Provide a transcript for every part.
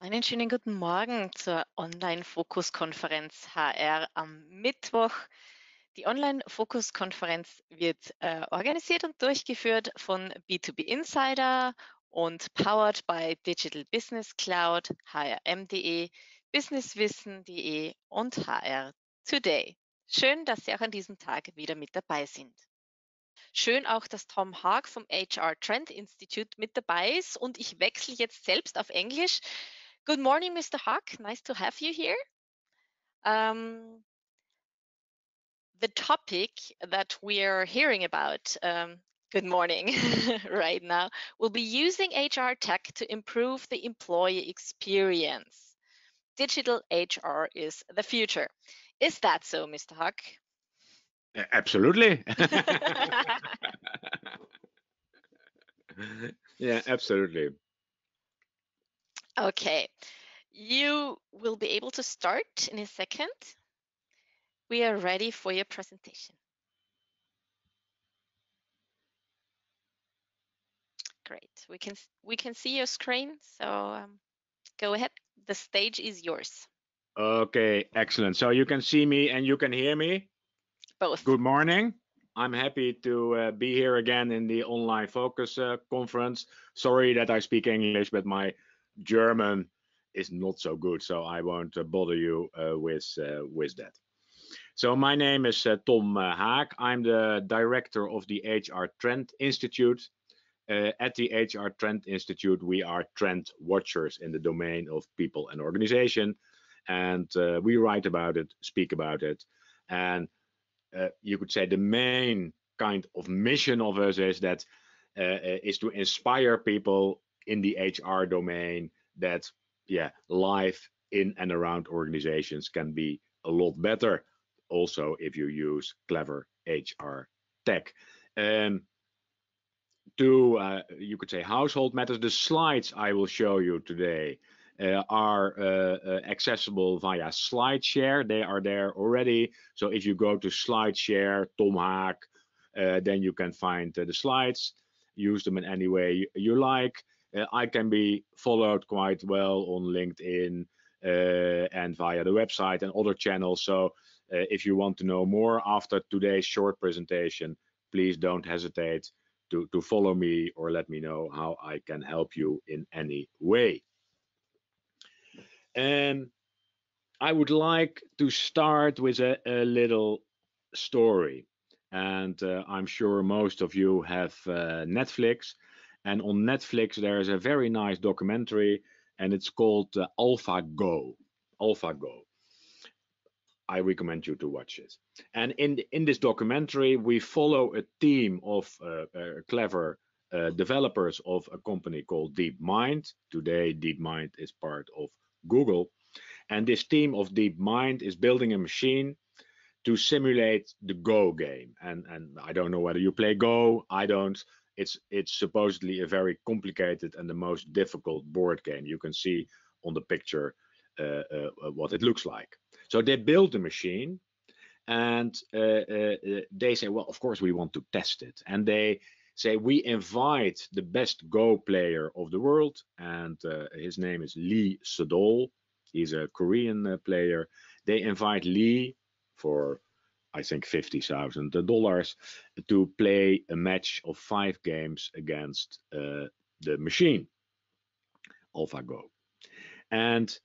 Einen schönen guten Morgen zur Online Fokus Konferenz HR am Mittwoch. Die Online Fokus Konferenz wird organisiert und durchgeführt von B2B Insider und powered by Digital Business Cloud, hrm.de, businesswissen.de und HR Today. Schön, dass Sie auch an diesem Tag wieder mit dabei sind. Schön auch, dass Tom Haak vom HR TrendInstitute mit dabei ist und ich wechsle jetzt selbst auf Englisch. Good morning, Mr. Haak. Nice to have you here. The topic that we're hearing about, good morning, right now, will be using HR tech to improve the employee experience. Digital HR is the future. Is that so, Mr. Haak? Absolutely. Yeah, absolutely. Okay, you will be able to start in a second. We are ready for your presentation. Great. We can see your screen, so go ahead. The stage is yours. Okay, excellent. So you can see me and you can hear me? Both. Good morning. I'm happy to be here again in the Online Focus Conference. Sorry that I speak English, but my German is not so good, so I won't bother you with that. So my name is Tom Haak. I'm the director of the HR TrendInstitute. At the HR TrendInstitute, we are trend watchers in the domain of people and organization, and we write about it, speak about it, and you could say the main kind of mission of us is that is to inspire people in the HR domain that life in and around organizations can be a lot better. Also, if you use clever HR tech. You could say household matters. The slides I will show you today are accessible via SlideShare. They are there already. So if you go to SlideShare, Tom Haak, then you can find the slides. Use them in any way you like. I can be followed quite well on LinkedIn and via the website and other channels. So if you want to know more after today's short presentation, please don't hesitate to follow me or let me know how I can help you in any way. And I would like to start with a little story. And I'm sure most of you have Netflix. And on Netflix, there is a very nice documentary, and it's called AlphaGo. AlphaGo. I recommend you to watch it. And in this documentary, we follow a team of clever developers of a company called DeepMind. Today, DeepMind is part of Google. And this team of DeepMind is building a machine to simulate the Go game. And I don't know whether you play Go. I don't. It's supposedly a very complicated and the most difficult board game. You can see on the picture what it looks like. So they build the machine, and they say, well, of course we want to test it. And they say, we invite the best Go player of the world, and his name is Lee Sedol. He's a Korean player. They invite Lee for, I think, $50,000 to play a match of 5 games against the machine, AlphaGo. And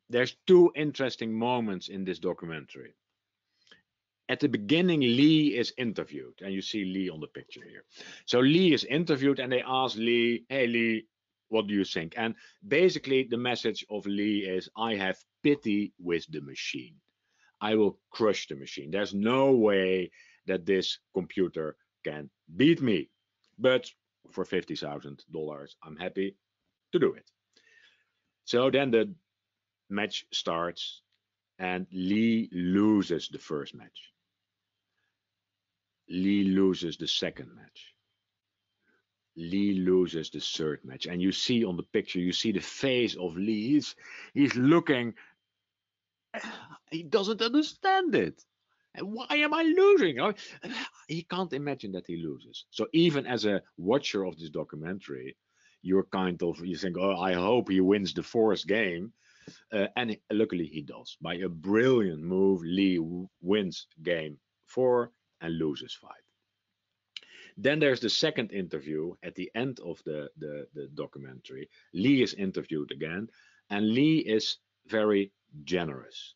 there's 2 interesting moments in this documentary. At the beginning, Lee is interviewed, and you see Lee on the picture here. So Lee is interviewed, and they ask Lee, hey Lee, what do you think? And basically the message of Lee is, I have pity with the machine. I will crush the machine. There's no way that this computer can beat me. But for $50,000, I'm happy to do it. So then the match starts, and Lee loses the first match. Lee loses the second match. Lee loses the third match. And you see on the picture, you see the face of Lee. He's looking, he doesn't understand it. And why am I losing? He can't imagine that he loses. So even as a watcher of this documentary, you think, oh, I hope he wins the fourth game. And luckily he does. By a brilliant move, Lee wins game 4 and loses 5. Then there's the second interview at the end of the documentary. Lee is interviewed again, and Lee is very generous.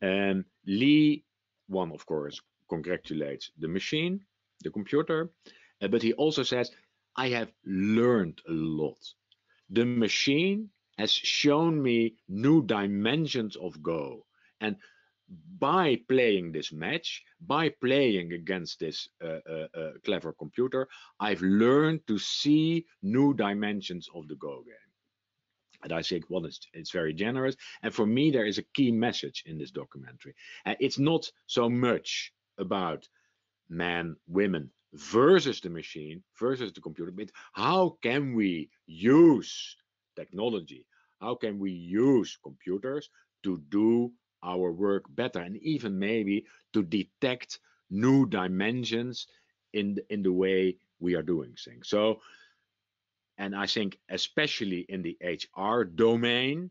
And Lee, one, of course, congratulates the machine, the computer, but he also says, I have learned a lot. The machine has shown me new dimensions of Go. And by playing this match, by playing against this clever computer, I've learned to see new dimensions of the Go game. And I think, well, it's very generous. And for me, there is a key message in this documentary. It's not so much about men, women versus the machine, versus the computer, but how can we use technology? How can we use computers to do our work better, and even maybe to detect new dimensions in the way we are doing things? So, and I think especially in the HR domain,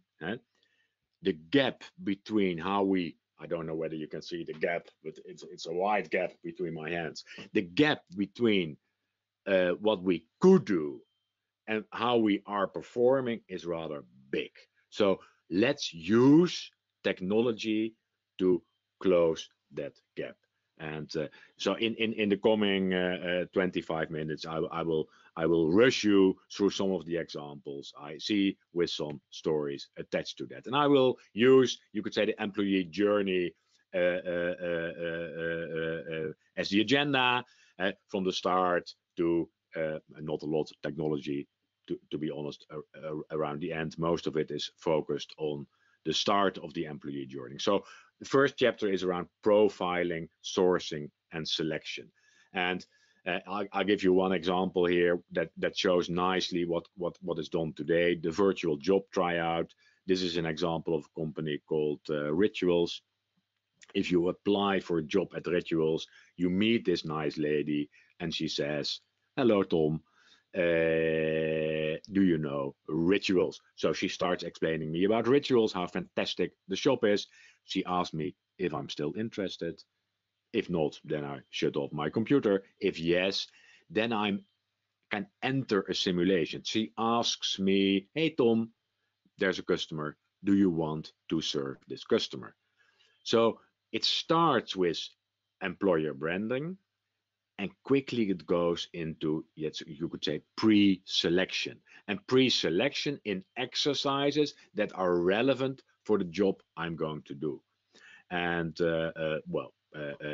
the gap between how we, I don't know whether you can see the gap, but it's a wide gap between my hands. The gap between what we could do and how we are performing is rather big. So let's use technology to close that gap. And so in the coming 25 minutes, I will rush you through some of the examples I see with some stories attached to that. And I will use, you could say, the employee journey as the agenda from the start to not a lot of technology, to be honest, around the end. Most of it is focused on the start of the employee journey. So the first chapter is around profiling, sourcing, and selection. And I'll give you one example here that shows nicely what is done today. The virtual job tryout. This is an example of a company called Rituals. If you apply for a job at Rituals, you meet this nice lady, and she says, "Hello, Tom. Do you know Rituals?" So she starts explaining me about Rituals, how fantastic the shop is. She asked me if I'm still interested. If not, then I shut off my computer. If yes, then I can enter a simulation. She asks me, "Hey Tom, there's a customer. Do you want to serve this customer?" So it starts with employer branding, and quickly it goes into, yes, you could say, pre-selection. And pre-selection in exercises that are relevant for the job I'm going to do. And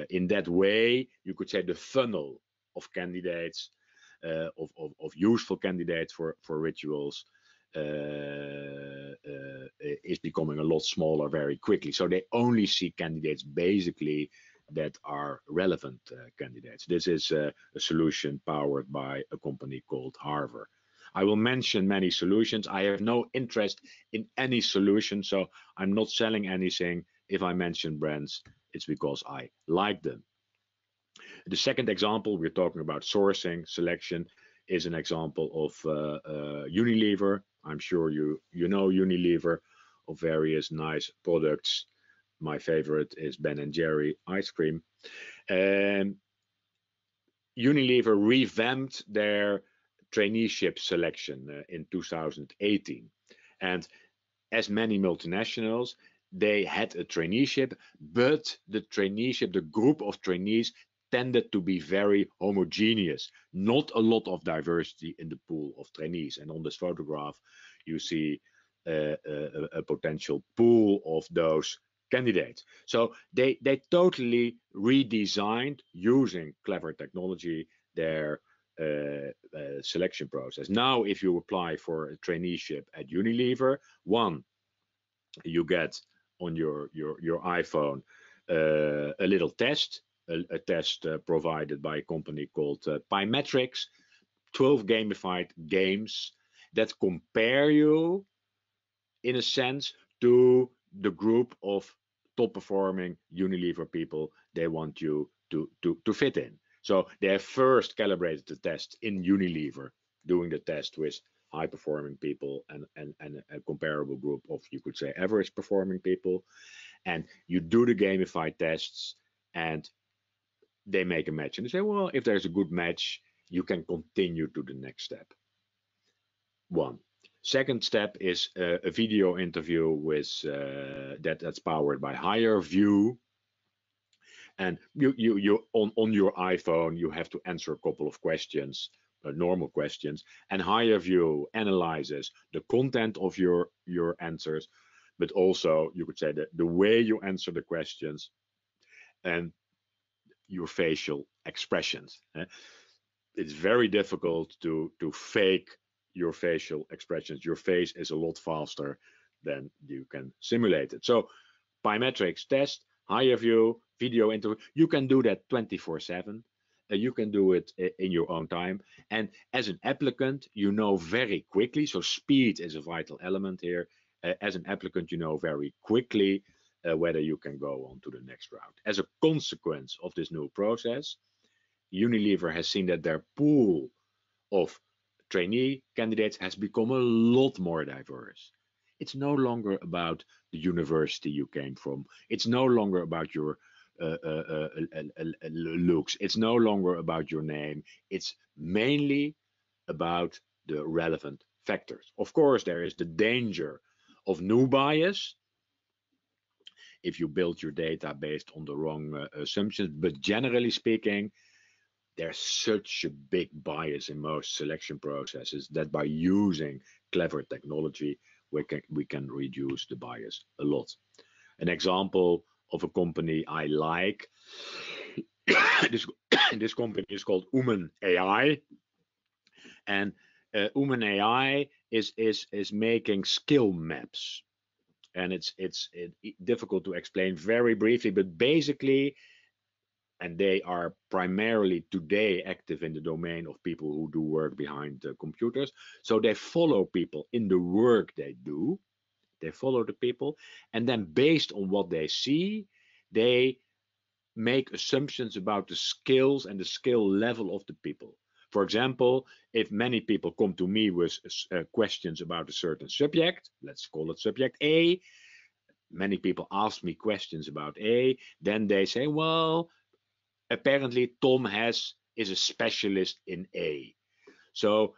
in that way, you could say the funnel of candidates, of useful candidates for Rituals, is becoming a lot smaller very quickly. So they only see candidates basically that are relevant candidates. This is a solution powered by a company called Harvard. I will mention many solutions. I have no interest in any solution, so I'm not selling anything. If I mention brands, it's because I like them. The second example, we're talking about sourcing, selection, is an example of Unilever. I'm sure you know Unilever, of various nice products. My favorite is Ben & Jerry ice cream. Unilever revamped their traineeship selection in 2018. And as many multinationals, they had a traineeship, but the traineeship, the group of trainees, tended to be very homogeneous, not a lot of diversity in the pool of trainees. And on this photograph, you see a potential pool of those candidates. So they totally redesigned, using clever technology, their selection process. Now, if you apply for a traineeship at Unilever, one, you get on your iPhone a little test, a test provided by a company called Pymetrics, 12 gamified games that compare you, in a sense, to the group of top performing Unilever people they want you to fit in. So they have first calibrated the test in Unilever, doing the test with high performing people and a comparable group of, you could say, average performing people. And you do the gamified tests and they make a match. And they say, well, if there's a good match, you can continue to the next step. One. Second step is a video interview with that's powered by HireVue. And you on your iPhone, you have to answer a couple of questions, normal questions, and HireVue analyzes the content of your answers, but also you could say that the way you answer the questions and your facial expressions. It's very difficult to fake your facial expressions. Your face is a lot faster than you can simulate it. So biometrics test, HireVue, video interview, you can do that 24/7. You can do it in your own time. And as an applicant, you know very quickly, so speed is a vital element here. As an applicant, you know very quickly whether you can go on to the next round. As a consequence of this new process, Unilever has seen that their pool of trainee candidates has become a lot more diverse. It's no longer about the university you came from. It's no longer about your looks. It's no longer about your name. It's mainly about the relevant factors. Of course, there is the danger of new bias if you build your data based on the wrong assumptions. But generally speaking, there's such a big bias in most selection processes that by using clever technology, we can reduce the bias a lot. An example of a company I like, this company is called Human AI, and Human AI is making skill maps, and it's difficult to explain very briefly, but basically, and they are primarily today active in the domain of people who do work behind the computers. So they follow people in the work they do. They follow the people, and then based on what they see, they make assumptions about the skills and the skill level of the people. For example, if many people come to me with questions about a certain subject, let's call it subject A, many people ask me questions about A, then they say, well, apparently Tom is a specialist in A. So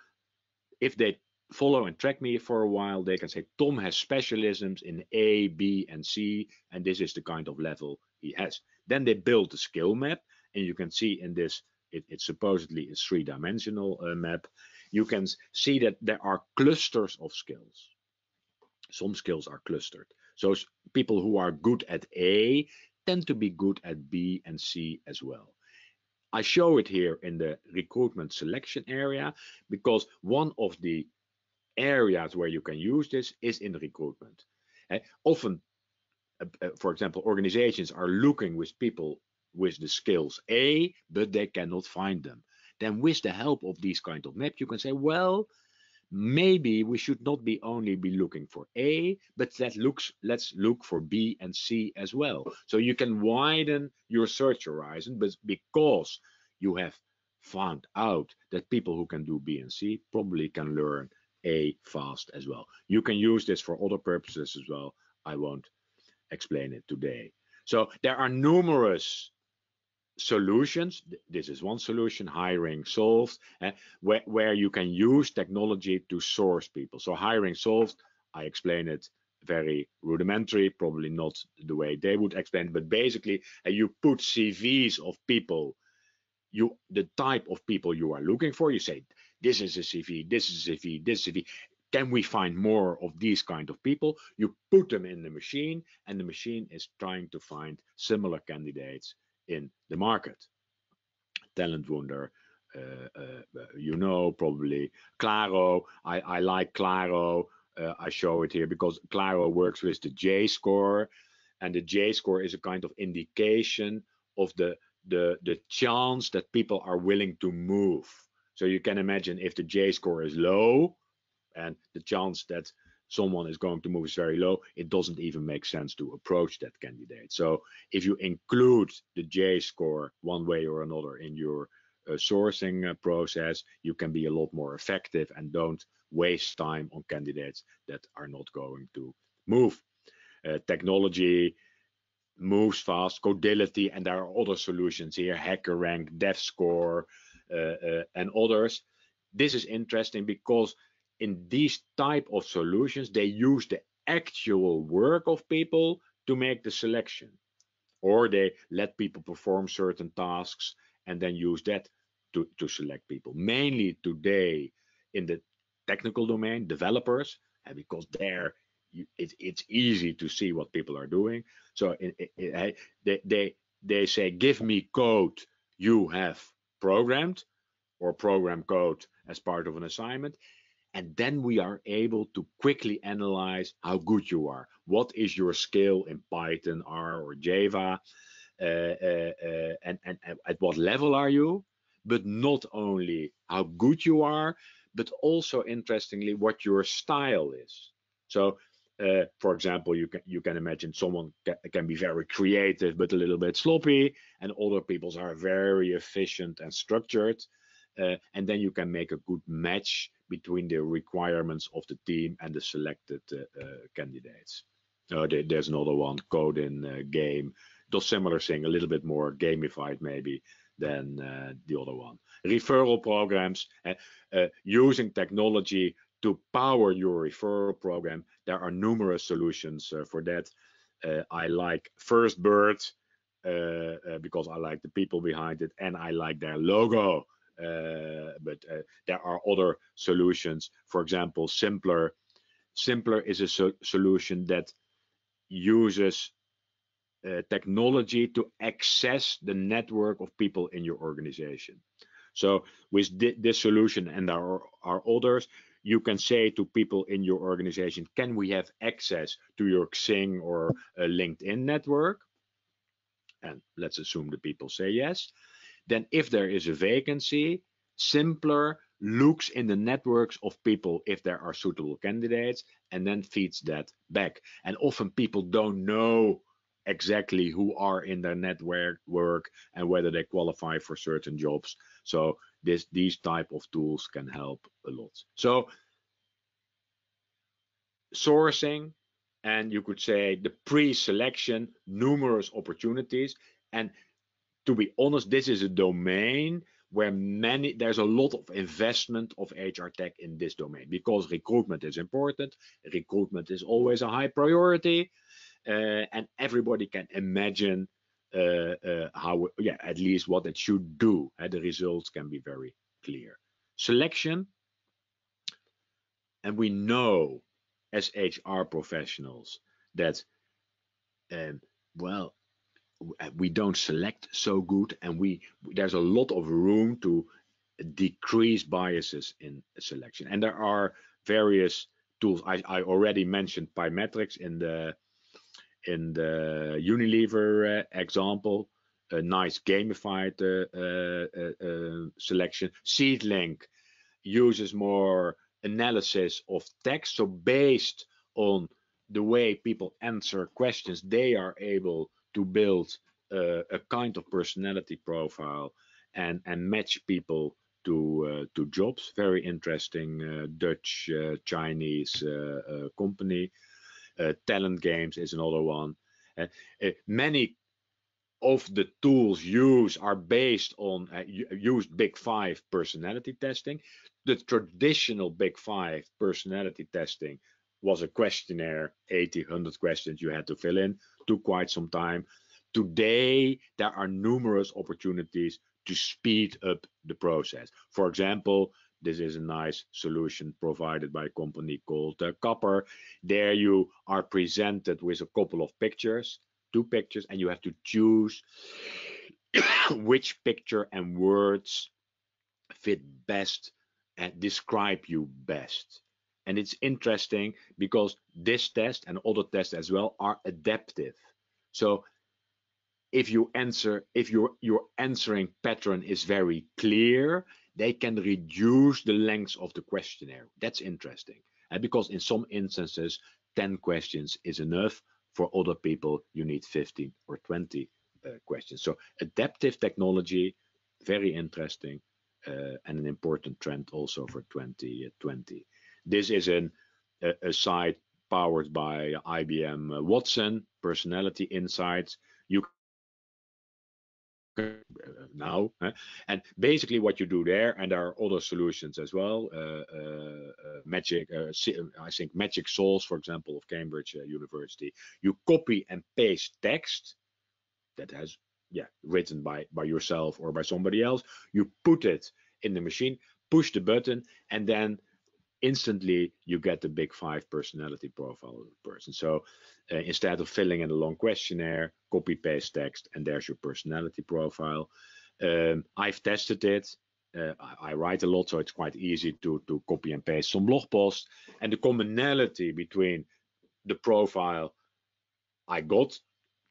if they follow and track me for a while, they can say Tom has specialisms in A, B, and C, and this is the kind of level he has. Then they build a skill map, and you can see in this, it's supposedly a three-dimensional map. You can see that there are clusters of skills. Some skills are clustered. So people who are good at A tend to be good at B and C as well. I show it here in the recruitment selection area because one of the areas where you can use this is in recruitment. Often, for example, organizations are looking with people with the skills A, but they cannot find them. Then with the help of these kind of maps, you can say, well, maybe we should not only be looking for A, but let's look for B and C as well. So you can widen your search horizon, but because you have found out that people who can do B and C probably can learn A fast as well. You can use this for other purposes as well. I won't explain it today. So there are numerous solutions. This is one solution, hiring solved, where you can use technology to source people. So hiring solved, I explain it very rudimentary, probably not the way they would explain it, but basically you put CVs of people, the type of people you are looking for, you say, this is a CV, this is a CV, this is a CV. Can we find more of these kind of people? You put them in the machine, and the machine is trying to find similar candidates in the market. Talent Wonder, you know, probably Claro. I like Claro. I show it here because Claro works with the J-score, and the J-score is a kind of indication of the chance that people are willing to move. So you can imagine if the J-score is low and the chance that someone is going to move is very low, it doesn't even make sense to approach that candidate. So if you include the J-score one way or another in your sourcing process, you can be a lot more effective and don't waste time on candidates that are not going to move. Technology moves fast, Codility, and there are other solutions here, HackerRank, DevScore, and others. This is interesting because in these type of solutions, they use the actual work of people to make the selection, or they let people perform certain tasks and then use that to select people. Mainly today in the technical domain, developers, and because there it's easy to see what people are doing. So they say, give me code you have programmed, or program code as part of an assignment, and then we are able to quickly analyze how good you are. What is your skill in Python, R, or Java, and at what level are you? But not only how good you are, but also interestingly what your style is. So, for example, you can imagine someone can be very creative but a little bit sloppy, and other people's are very efficient and structured. And then you can make a good match between the requirements of the team and the selected candidates. There's another one, code in game, does similar thing, a little bit more gamified maybe than the other one. Referral programs, using technology to power your referral program. There are numerous solutions for that. I like First Bird because I like the people behind it and I like their logo. But there are other solutions. For example, Simpler. Simpler is a solution that uses technology to access the network of people in your organization. So with this solution, and there are others, you can say to people in your organization, can we have access to your Xing or LinkedIn network? And let's assume the people say yes. Then if there is a vacancy, Simpler looks in the networks of people if there are suitable candidates and then feeds that back. And often people don't know exactly who are in their network and whether they qualify for certain jobs. So these type of tools can help a lot. So sourcing, and you could say the pre-selection, numerous opportunities. And to be honest, this is a domain where there's a lot of investment of HR tech in this domain, because recruitment is important. Recruitment is always a high priority, and everybody can imagine how, at least what it should do. The results can be very clear. Selection, and we know as HR professionals that, we don't select so good, and there's a lot of room to decrease biases in selection. And there are various tools. I already mentioned Pymetrics in the Unilever example, a nice gamified selection. SeedLink uses more analysis of text, so based on the way people answer questions, they are able to build a kind of personality profile and match people to jobs. Very interesting Dutch Chinese company. Talent Games is another one. Many of the tools used are based on used Big Five personality testing. The traditional Big Five personality testing was a questionnaire, 80, 100 questions you had to fill in, took quite some time. Today, there are numerous opportunities to speed up the process. For example, this is a nice solution provided by a company called Copper. There you are presented with a couple of pictures, 2 pictures, and you have to choose which picture and words fit best and describe you best. And it's interesting because this test and other tests as well are adaptive. So if your answering pattern is very clear, they can reduce the length of the questionnaire. That's interesting. And because in some instances, 10 questions is enough. For other people, you need 15 or 20 questions. So adaptive technology, very interesting, and an important trend also for 2020. This is a site powered by IBM Watson, Personality Insights. You now, and basically what you do there, and there are other solutions as well. Magic, I think Magic Souls, for example, of Cambridge University. You copy and paste text that has written by yourself or by somebody else. You put it in the machine, push the button, and then instantly you get the big 5 personality profile of the person. So instead of filling in a long questionnaire, copy paste text, and there's your personality profile. I've tested it. I write a lot, so it's quite easy to copy and paste some blog posts. And the commonality between the profile I got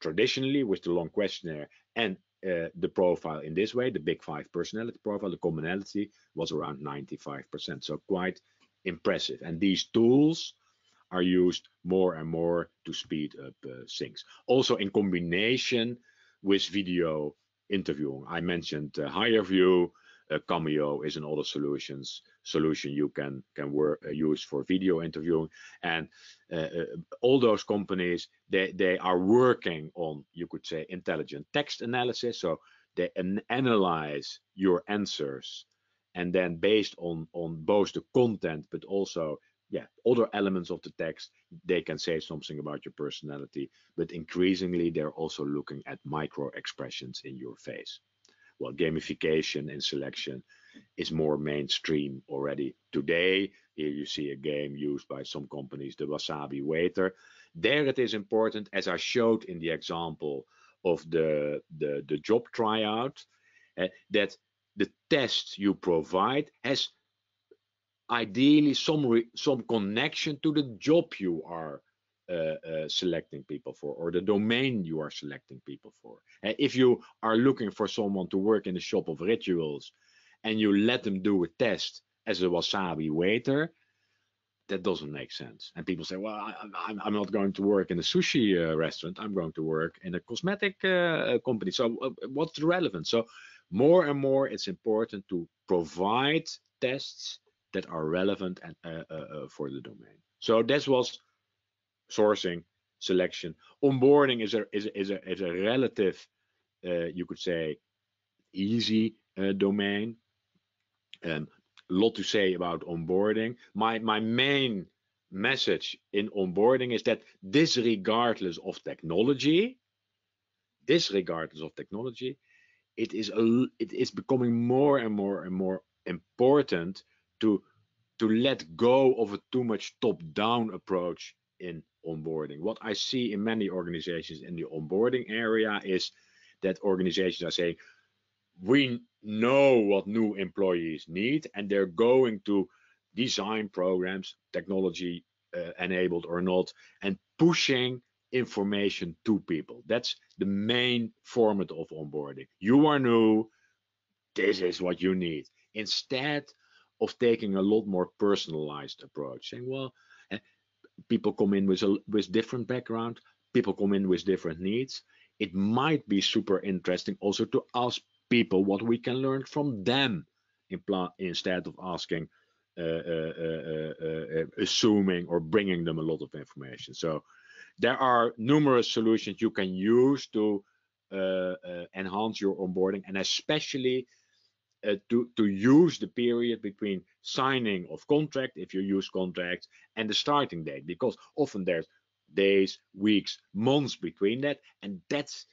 traditionally with the long questionnaire and the profile in this way, the big 5 personality profile, the commonality was around 95%. So quite impressive. And these tools are used more and more to speed up things. Also in combination with video interviewing. I mentioned HireView. Cameo is another solution you can use for video interviewing, and all those companies they are working on, you could say, intelligent text analysis. So they analyze your answers, and then based on both the content but also other elements of the text, they can say something about your personality. But increasingly they're also looking at micro expressions in your face. Well, gamification in selection is more mainstream already today. Here you see a game used by some companies, the Wasabi Waiter. There it is important, as I showed in the example of the job tryout, that the test you provide has ideally some connection to the job you are selecting people for, or the domain you are selecting people for. If you are looking for someone to work in the shop of rituals and you let them do a test as a Wasabi Waiter, that doesn't make sense. And people say, well, I'm not going to work in a sushi restaurant. I'm going to work in a cosmetic company. So what's the relevance? So more and more it's important to provide tests that are relevant and for the domain. So this was sourcing, selection. Onboarding is a relative, you could say, easy domain. A lot to say about onboarding. My main message in onboarding is that disregardless of technology, it is becoming more and more important to let go of a too much top-down approach in onboarding. What I see in many organizations in the onboarding area is that organizations are saying, we know what new employees need, and they're going to design programs, technology enabled or not, and pushing information to people. That's the main format of onboarding. You are new, this is what you need. Instead of taking a lot more personalized approach, saying, well, people come in with different background, people come in with different needs. It might be super interesting also to ask people what we can learn from them, instead of asking, assuming or bringing them a lot of information. So there are numerous solutions you can use to enhance your onboarding, and especially to use the period between signing of contract, if you use contracts, and the starting date, because often there's days, weeks, months between that, and that's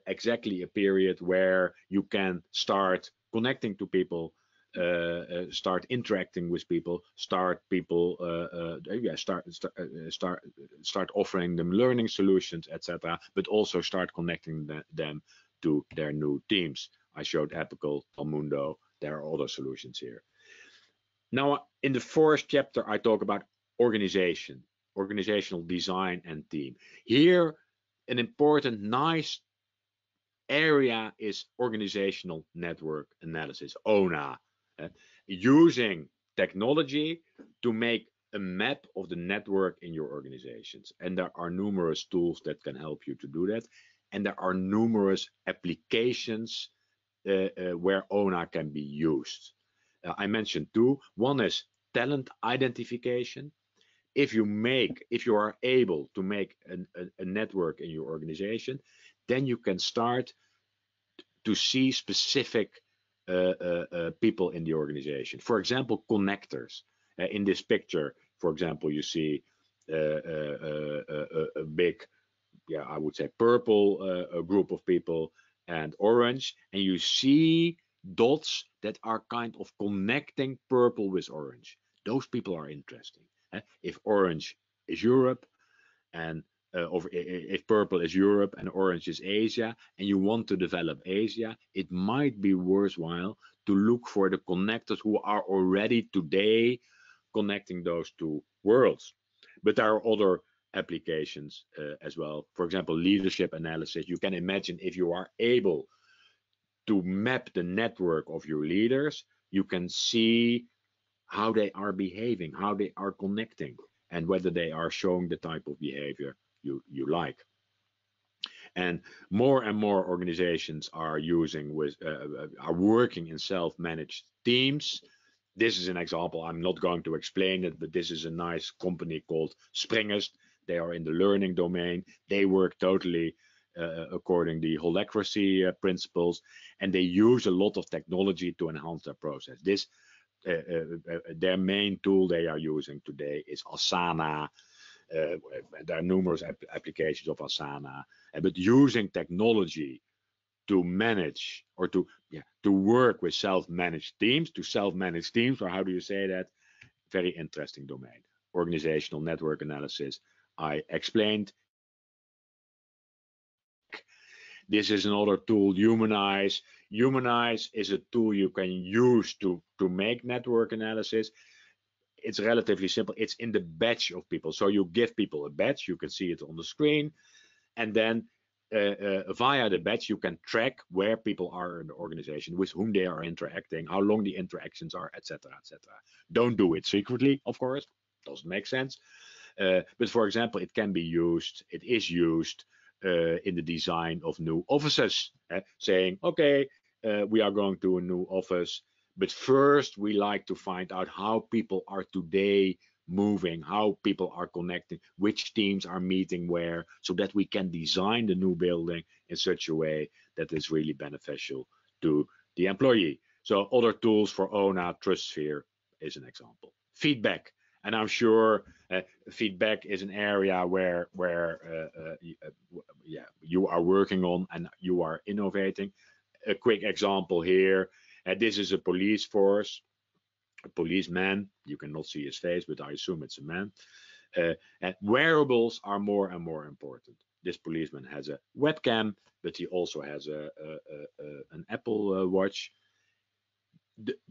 exactly a period where you can start connecting to people, start interacting with people, start offering them learning solutions, etc., but also start connecting them to their new teams. I showed Epical, Talmundo. There are other solutions here. Now, in the fourth chapter, I talk about organization, organizational design, and team. Here, an important, nice area is organizational network analysis, ONA, using technology to make a map of the network in your organizations. And there are numerous tools that can help you to do that. And there are numerous applications where ONA can be used. I mentioned two. One is talent identification. If you are able to make a network in your organization, then you can start to see specific people in the organization. For example, connectors. In this picture, for example, you see a big, I would say purple group of people and orange, and you see dots that are kind of connecting purple with orange. Those people are interesting. If orange is Europe and if purple is Europe and orange is Asia, and you want to develop Asia, it might be worthwhile to look for the connectors who are already today connecting those two worlds. But there are other applications as well. For example, leadership analysis. You can imagine if you are able to map the network of your leaders, you can see how they are behaving, how they are connecting, and whether they are showing the type of behavior you like. And more organizations are working in self-managed teams. This is an example. I'm not going to explain it, but this is a nice company called Springers. They are in the learning domain. They work totally according to the holacracy principles, and they use a lot of technology to enhance their process. Their main tool they are using today is Asana. There are numerous applications of Asana, but using technology to manage or to work with self-managed teams, or how do you say that? Very interesting domain. Organizational network analysis, I explained. This is another tool, Humanize. Humanize is a tool you can use to make network analysis. It's relatively simple. It's in the batch of people. So you give people a batch, you can see it on the screen, and then via the batch, you can track where people are in the organization, with whom they are interacting, how long the interactions are, etc., etc. Don't do it secretly, of course. Doesn't make sense. But for example, it is used in the design of new offices, saying, okay, we are going to a new office, but first we like to find out how people are today moving, how people are connecting, which teams are meeting where, so that we can design the new building in such a way that is really beneficial to the employee. So other tools for ONA, TrustSphere is an example. Feedback. And I'm sure feedback is an area where you are working on and you are innovating. A quick example here. This is a police force, a policeman. You cannot see his face, but I assume it's a man. And wearables are more and more important. This policeman has a webcam, but he also has an Apple Watch.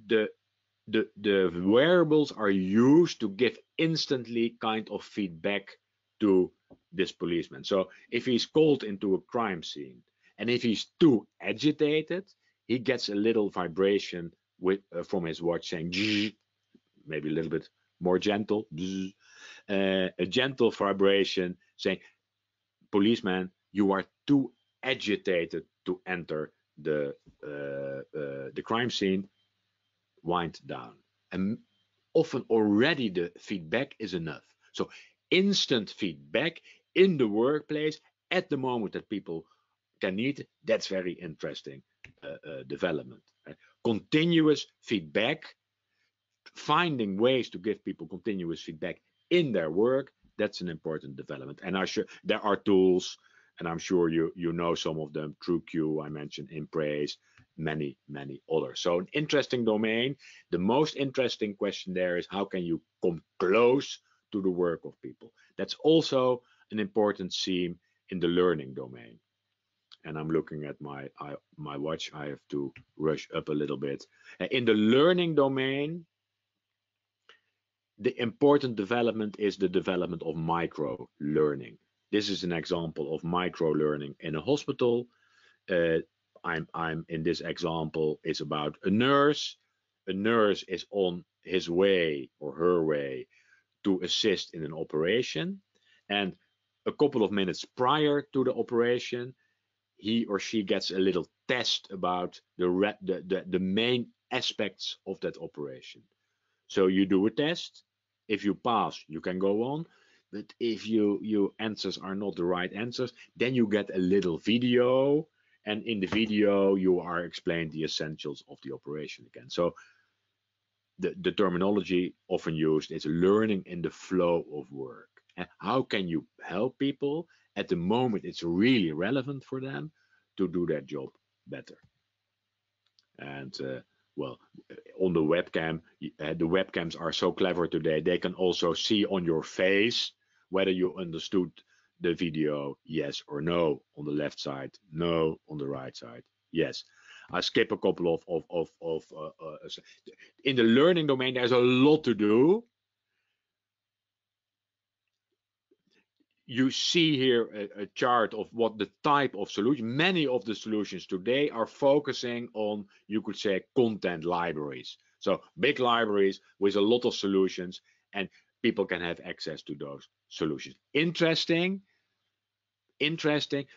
The wearables are used to give instantly kind of feedback to this policeman. So if he's called into a crime scene and if he's too agitated, he gets a little vibration from his watch saying maybe a little bit more gentle, a gentle vibration saying, policeman, you are too agitated to enter the crime scene. Wind down. And often already the feedback is enough. So instant feedback in the workplace at the moment that people can need it, that's very interesting development. Continuous feedback, finding ways to give people continuous feedback in their work, that's an important development. And there are tools, and I'm sure you know some of them. TrueQ, I mentioned, InPraise, many others. So an interesting domain. The most interesting question there is, how can you come close to the work of people? That's also an important theme in the learning domain. And I'm looking at my watch. I have to rush up a little bit. In the learning domain, the important development is the development of micro learning. This is an example of micro learning in a hospital. I'm in this example, it's about a nurse. A nurse is on his way or her way to assist in an operation, and a couple of minutes prior to the operation, he or she gets a little test about the main aspects of that operation. So you do a test. If you pass, you can go on. But if your answers are not the right answers, then you get a little video, and in the video you are explained the essentials of the operation again. So the terminology often used is learning in the flow of work. And how can you help people at the moment it's really relevant for them to do their job better? And well, on the webcam, the webcams are so clever today. They can also see on your face whether you understood the video, yes or no. On the left side, no. On the right side, yes. I skip a couple of in the learning domain. There's a lot to do. You see here a chart of what the type of solution. Many of the solutions today are focusing on, you could say, content libraries. So big libraries with a lot of solutions, and people can have access to those solutions. Interesting,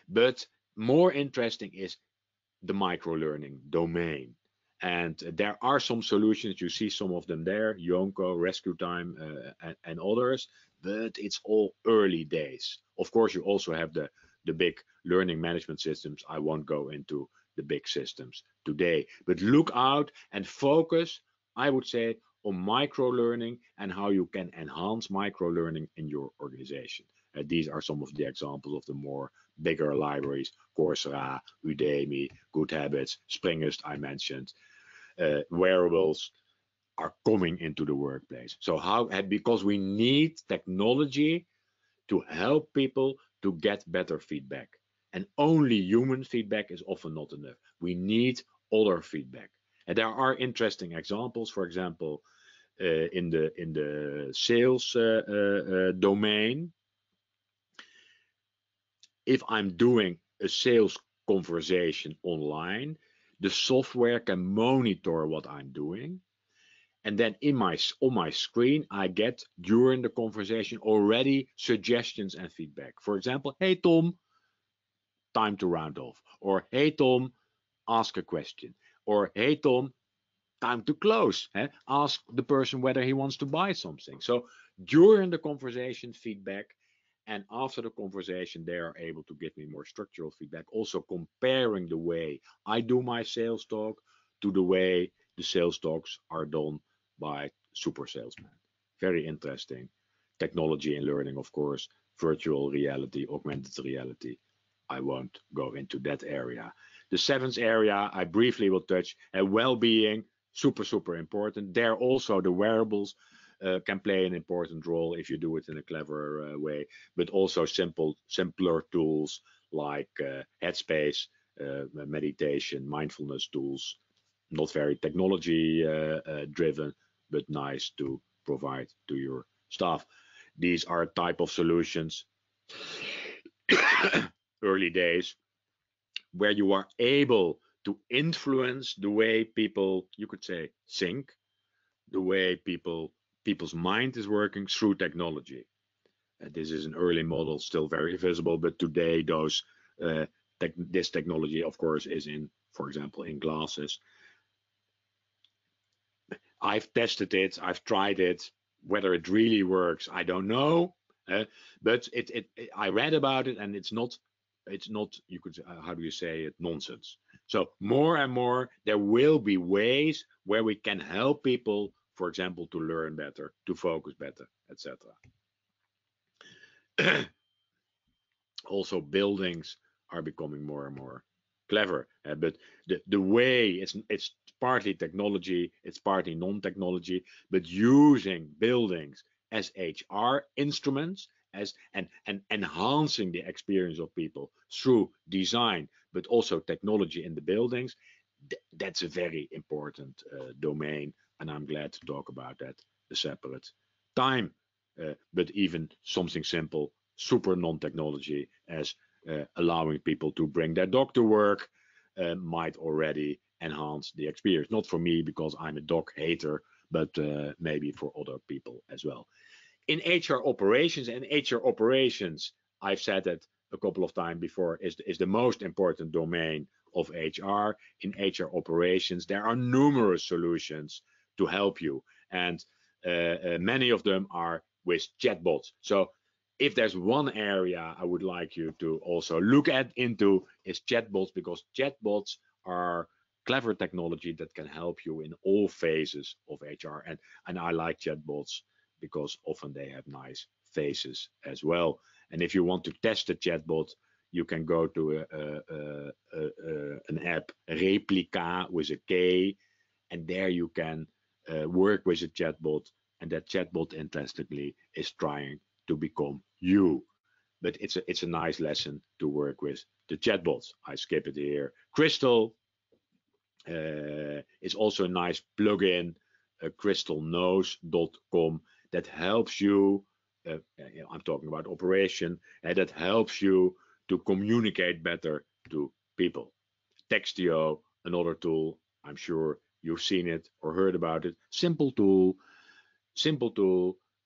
but more interesting is the micro-learning domain. And there are some solutions, you see some of them there, Yonko, Rescue Time, and others, but it's all early days. Of course, you also have the big learning management systems. I won't go into the big systems today, but look out and focus, I would say, on micro-learning and how you can enhance micro-learning in your organization. These are some of the examples of the more bigger libraries: Coursera, Udemy, Good Habits, Springest I mentioned. Wearables are coming into the workplace. So because we need technology to help people to get better feedback. And only human feedback is often not enough. We need other feedback. And there are interesting examples, for example, in the sales domain. If I'm doing a sales conversation online, the software can monitor what I'm doing. And then on my screen, I get during the conversation already suggestions and feedback. For example, hey Tom, time to round off. Or hey Tom, ask a question. Or hey Tom, time to close. Ask the person whether he wants to buy something. So during the conversation, feedback. And after the conversation, they are able to give me more structural feedback, also comparing the way I do my sales talk to the way the sales talks are done by super salesmen. Very interesting. Technology and learning, of course, virtual reality, augmented reality. I won't go into that area. The seventh area I briefly will touch, well-being, super important. There also the wearables can play an important role if you do it in a clever way, but also simpler tools like Headspace, meditation, mindfulness tools, not very technology driven, but nice to provide to your staff. These are type of solutions, early days, where you are able to influence the way people, you could say, think, the way people's mind is working through technology. This is an early model, still very visible, but today this technology, of course, is in, for example, in glasses. I've tested it, I've tried it. Whether it really works, I don't know. But I read about it, and it's not. You could, how do you say it? Nonsense. So more and more, there will be ways where we can help people, for example, to learn better, to focus better, etc. Also, buildings are becoming more and more clever, but the way it's partly technology, it's partly non-technology, but using buildings as HR instruments, and enhancing the experience of people through design, but also technology in the buildings. That's a very important domain, and I'm glad to talk about that a separate time. But even something simple, super non-technology, as allowing people to bring their dog to work might already enhance the experience. Not for me, because I'm a dog hater, but maybe for other people as well. In HR operations, I've said that a couple of times before, is the most important domain of HR. In HR operations, there are numerous solutions to help you. And many of them are with chatbots. So if there's one area I would like you to also look into is chatbots, because chatbots are clever technology that can help you in all phases of HR. And I like chatbots because often they have nice faces as well. And if you want to test a chatbot, you can go to an app, Replica with a K, and there you can work with a chatbot, and that chatbot interestingly is trying to become you. But it's a nice lesson to work with the chatbots. I skip it here. Crystal is also a nice plugin, crystalknows.com, that helps you. I'm talking about operation, and that helps you to communicate better to people. Textio, another tool. I'm sure you've seen it or heard about it. Simple tool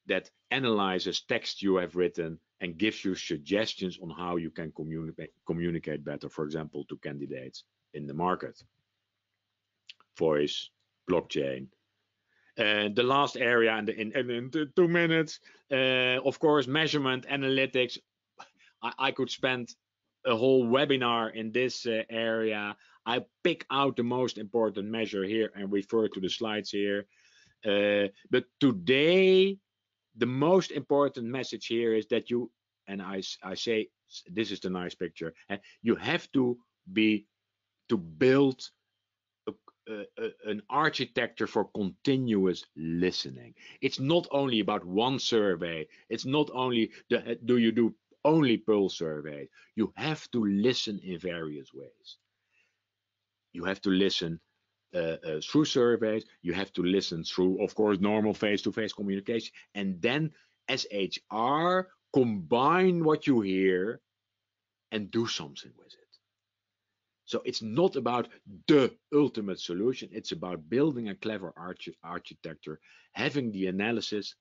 that analyzes text you have written and gives you suggestions on how you can communicate better, for example, to candidates in the market. Voice, blockchain. The last area in 2 minutes, of course, measurement, analytics. I could spend a whole webinar in this area. I pick out the most important measure here and refer to the slides here. But today, the most important message here is that you, and I say, this is the nice picture, you have to build an architecture for continuous listening. It's not only about one survey. It's not only do you do only pulse surveys. You have to listen in various ways. You have to listen through surveys. You have to listen through, of course, normal face-to-face communication. And then as HR, combine what you hear and do something with it. So it's not about the ultimate solution. It's about building a clever architecture, having the analysis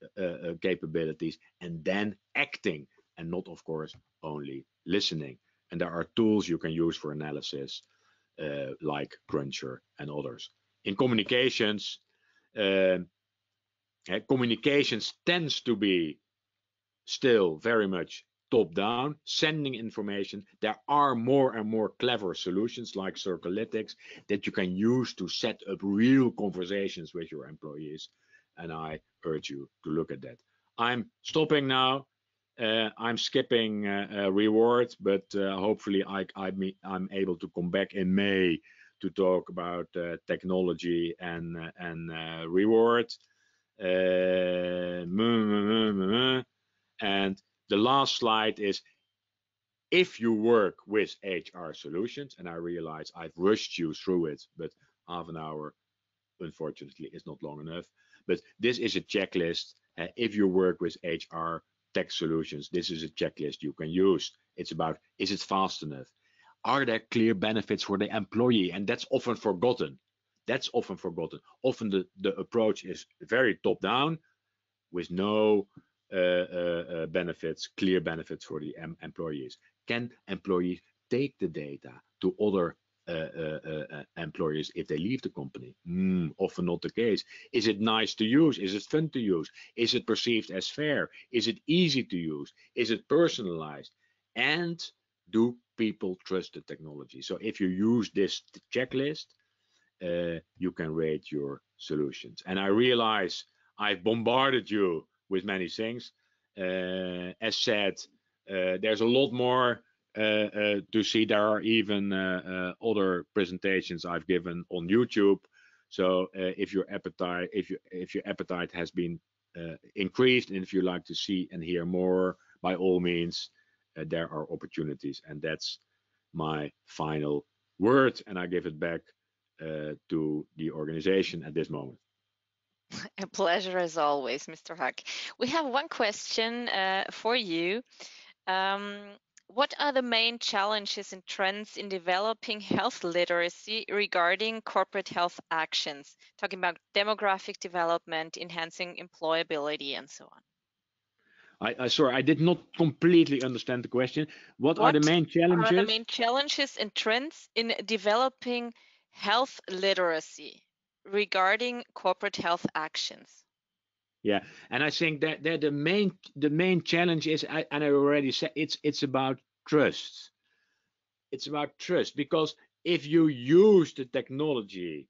capabilities, and then acting, and not, of course, only listening. And there are tools you can use for analysis, like Cruncher and others. In communications, communications tends to be still very much top-down, sending information. There are more and more clever solutions like Circlelytics that you can use to set up real conversations with your employees, and I urge you to look at that. I'm stopping now. I'm skipping rewards, but hopefully I'm able to come back in May to talk about technology and reward. And the last slide is, if you work with HR solutions, and I realize I've rushed you through it, but half an hour, unfortunately, is not long enough. But this is a checklist. If you work with HR tech solutions, this is a checklist you can use. It's about, is it fast enough? Are there clear benefits for the employee? And that's often forgotten. Often the approach is very top-down with no benefits, clear benefits for the employees. Can employees take the data to other employers if they leave the company? Often not the case. Is it nice to use? Is it fun to use? Is it perceived as fair? Is it easy to use? Is it personalized? And do people trust the technology? So if you use this checklist, you can rate your solutions. And I realize I've bombarded you with many things. As said, there's a lot more to see. There are even other presentations I've given on YouTube. So if your appetite has been increased, and if you like to see and hear more, by all means, there are opportunities. And that's my final word, and I give it back to the organization at this moment. A pleasure as always, Mr. Haak. We have one question for you. What are the main challenges and trends in developing health literacy regarding corporate health actions? Talking about demographic development, enhancing employability, and so on. Sorry, I did not completely understand the question. What are the main challenges? What are the main challenges and trends in developing health literacy regarding corporate health actions? Yeah, and I think that the main challenge is, and I already said, it's about trust. It's about trust, because if you use the technology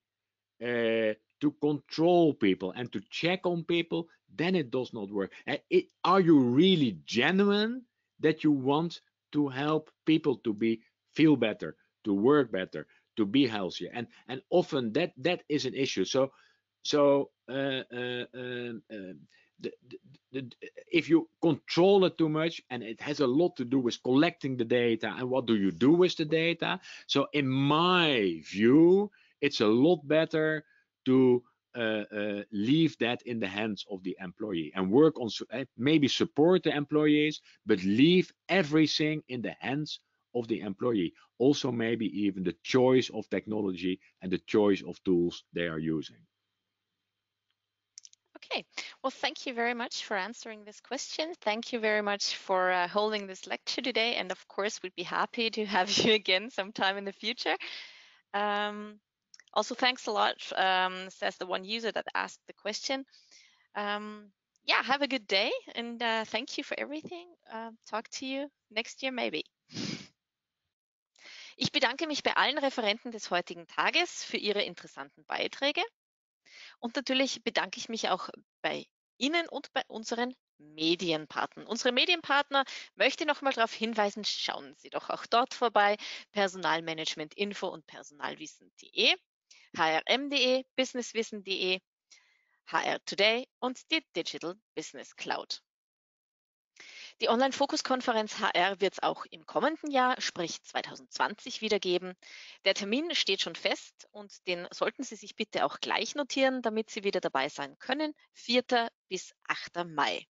to control people and to check on people, then it does not work. Are you really genuine that you want to help people to feel better, to work better, to be healthier? And often that is an issue. If you control it too much, and it has a lot to do with collecting the data and what do you do with the data. So in my view, it's a lot better to leave that in the hands of the employee and work on maybe support the employees, but leave everything in the hands of the employee. Also maybe even the choice of technology and the choice of tools they are using. Okay, well, thank you very much for answering this question. Thank you very much for holding this lecture today. And of course, we'd be happy to have you again sometime in the future. Also, thanks a lot, says the one user that asked the question. Yeah, have a good day, and thank you for everything. Talk to you next year, maybe. Ich bedanke mich bei allen Referenten des heutigen Tages für ihre interessanten Beiträge. Und natürlich bedanke ich mich auch bei Ihnen und bei unseren Medienpartnern. Unsere Medienpartner möchte ich noch mal darauf hinweisen, schauen Sie doch auch dort vorbei. Personalmanagement Info und personalwissen.de, hrm.de, businesswissen.de, HR Today und die Digital Business Cloud. Die Online Fokus Konferenz HR wird es auch im kommenden Jahr, sprich 2020, wieder geben. Der Termin steht schon fest und den sollten Sie sich bitte auch gleich notieren, damit Sie wieder dabei sein können. 4. bis 8. Mai.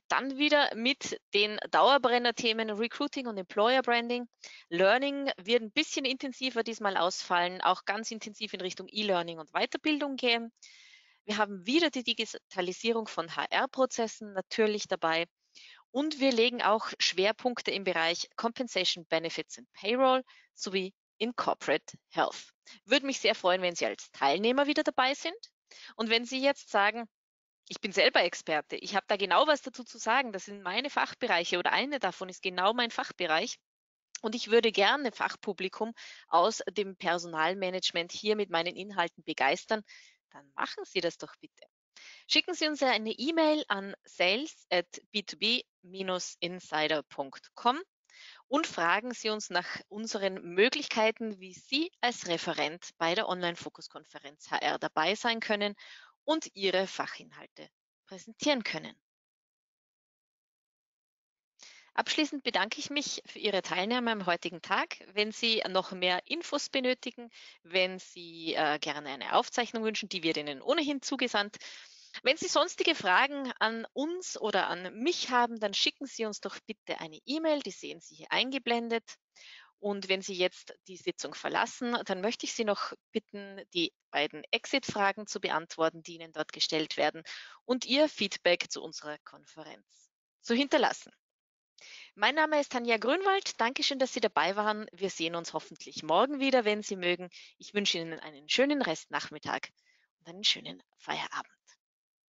Dann wieder mit den Dauerbrenner-Themen Recruiting und Employer Branding. Learning wird ein bisschen intensiver diesmal ausfallen, auch ganz intensiv in Richtung E-Learning und Weiterbildung gehen. Wir haben wieder die Digitalisierung von HR-Prozessen natürlich dabei. Und wir legen auch Schwerpunkte im Bereich Compensation, Benefits and Payroll sowie in Corporate Health. Würde mich sehr freuen, wenn Sie als Teilnehmer wieder dabei sind. Und wenn Sie jetzt sagen, ich bin selber Experte, ich habe da genau was dazu zu sagen, das sind meine Fachbereiche oder eine davon ist genau mein Fachbereich und ich würde gerne Fachpublikum aus dem Personalmanagement hier mit meinen Inhalten begeistern, dann machen Sie das doch bitte. Schicken Sie uns eine E-Mail an sales@b2b-insider.com und fragen Sie uns nach unseren Möglichkeiten, wie Sie als Referent bei der Online Fokus Konferenz HR dabei sein können und Ihre Fachinhalte präsentieren können. Abschließend bedanke ich mich für Ihre Teilnahme am heutigen Tag. Wenn Sie noch mehr Infos benötigen, wenn Sie gerne eine Aufzeichnung wünschen, die wird Ihnen ohnehin zugesandt. Wenn Sie sonstige Fragen an uns oder an mich haben, dann schicken Sie uns doch bitte eine E-Mail, die sehen Sie hier eingeblendet. Und wenn Sie jetzt die Sitzung verlassen, dann möchte ich Sie noch bitten, die beiden Exit-Fragen zu beantworten, die Ihnen dort gestellt werden und Ihr Feedback zu unserer Konferenz zu hinterlassen. Mein Name ist Tanja Grünwald. Dankeschön, dass Sie dabei waren. Wir sehen uns hoffentlich morgen wieder, wenn Sie mögen. Ich wünsche Ihnen einen schönen Restnachmittag und einen schönen Feierabend.